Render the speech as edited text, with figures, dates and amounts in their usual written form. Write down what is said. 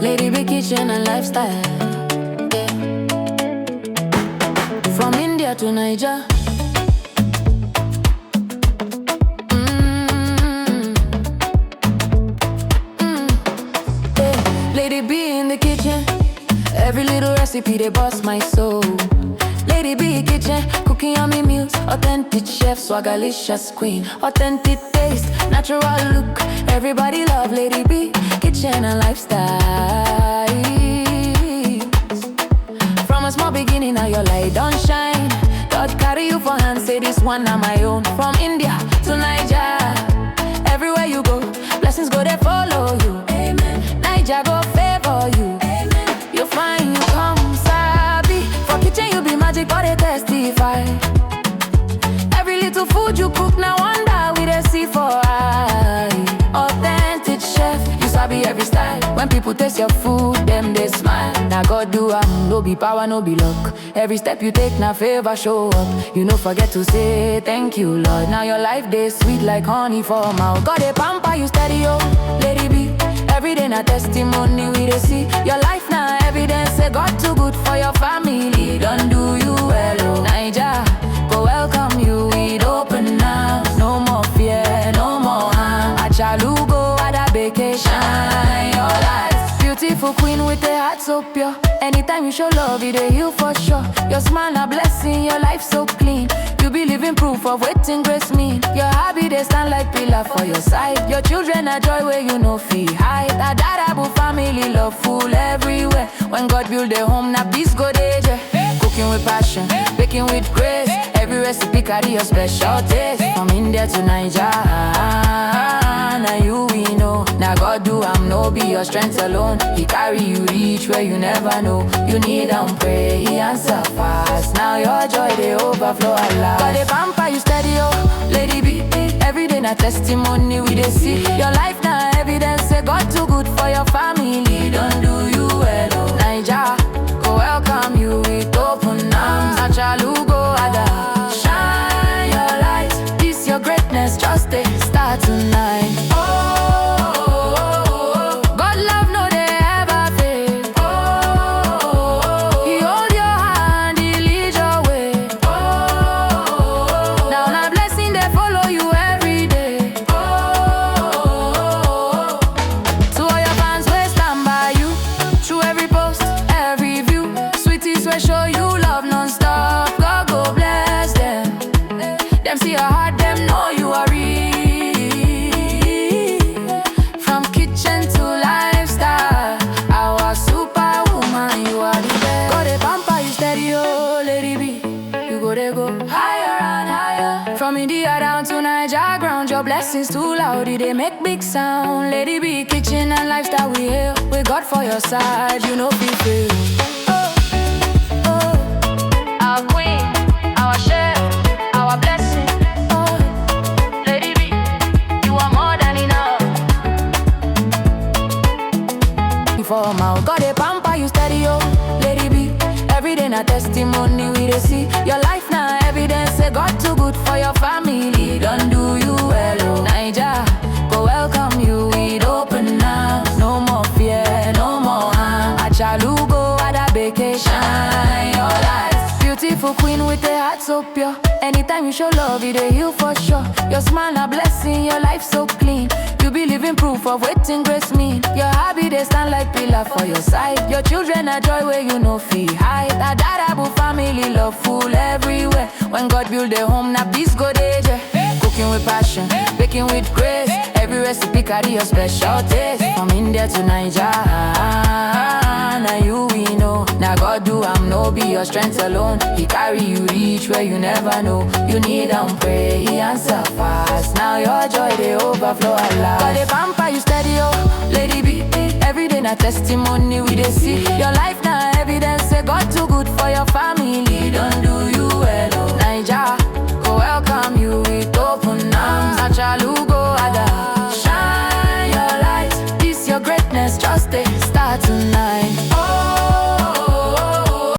Lady big kitchen and lifestyle, yeah. From India to Niger. Yeah. Lady B in the kitchen, every little recipe they bust my soul. Lady B kitchen, cooking yummy meals, authentic chef, swagalicious queen, authentic taste, natural look. Everybody love Lady B kitchen and lifestyle. From a small beginning, now your light don't shine. God carry you for hand, say this one na my own. From India to Niger, everywhere you go, blessings go they follow you. Amen. Niger go favor you. Amen. You find you come sabi. For kitchen you be magic, but they testify. Every little food you cook, now wonder we they see for eye. Authentic chef, you sabi every style. When people taste your food, them they smile. Now God do no be power, no be luck. Every step you take, now favor show up. You no forget to say thank you, Lord. Now your life they sweet like honey for mouth. God they pamper you steady, oh, Lady B. Every day na testimony we they see. Your life now evidence, say God too good for your family. Don't do you well, oh. Niger, go welcome you with open arms. No more fear, no more harm. Achalugo at a vacation, your life. Beautiful queen with a heart so pure. Anytime you show love, it a heal for sure. Your smile a blessing, your life so clean. You be living proof of waiting grace mean. Your hobby they stand like pillar for your side. Your children are joy where you know feel hide. That Dadabu family love full everywhere. When God build a home, now peace go there. Cooking with passion, baking with grace. Every recipe carry your special taste. From India to Niger, now you we know. Now God do no be your strength alone. He carry you reach where you never know. You need pray, he answer fast. Now your joy they overflow a lot. God they pamper you steady, oh, Lady B. Every day na testimony we they see. Your life now evidence, say God too good for your family. Don't do you well, oh. Niger, go welcome you with open arms. Achalugo ada, shine your light. This your greatness, just a start tonight. Show you love non-stop, God go bless them. Them see your heart, them know you are real. From kitchen to lifestyle, our superwoman, you are the best. Go they pamper you steady, oh, Lady B. You go they go higher and higher. From India down to Niger ground, your blessings too loud, they make big sound. Lady B, kitchen and lifestyle we hail. With God for your side, you know be fail. Our queen, our chef, our blessing. Oh, Lady B, you are more than enough. for mouth, God they pamper you steady, oh, Lady B. Every day na testimony we they see. Your life now evidence, say God too good for your family. Don't do you well, oh. Niger, go welcome you with open arms. No more fear, no more harm. Achalugo at a vacation, your life. Beautiful queen with a heart so pure. Anytime you show love, it a heal for sure. Your smile a blessing, your life so clean. You be living proof of waiting grace mean. Your hobby they stand like pillar for your side. Your children are joy where you know feel hide. That Dadabu family love full everywhere. When God build a home, now peace go there. Cooking with passion, baking with grace. Every recipe carry your special taste. From India to Niger, now you we know. Now God do no be your strength alone. He carry you reach where you never know. You need pray, he answer fast. Now your joy they overflow a lot. God they pamper you steady, oh, Lady B. Every day na testimony we they see. Your life now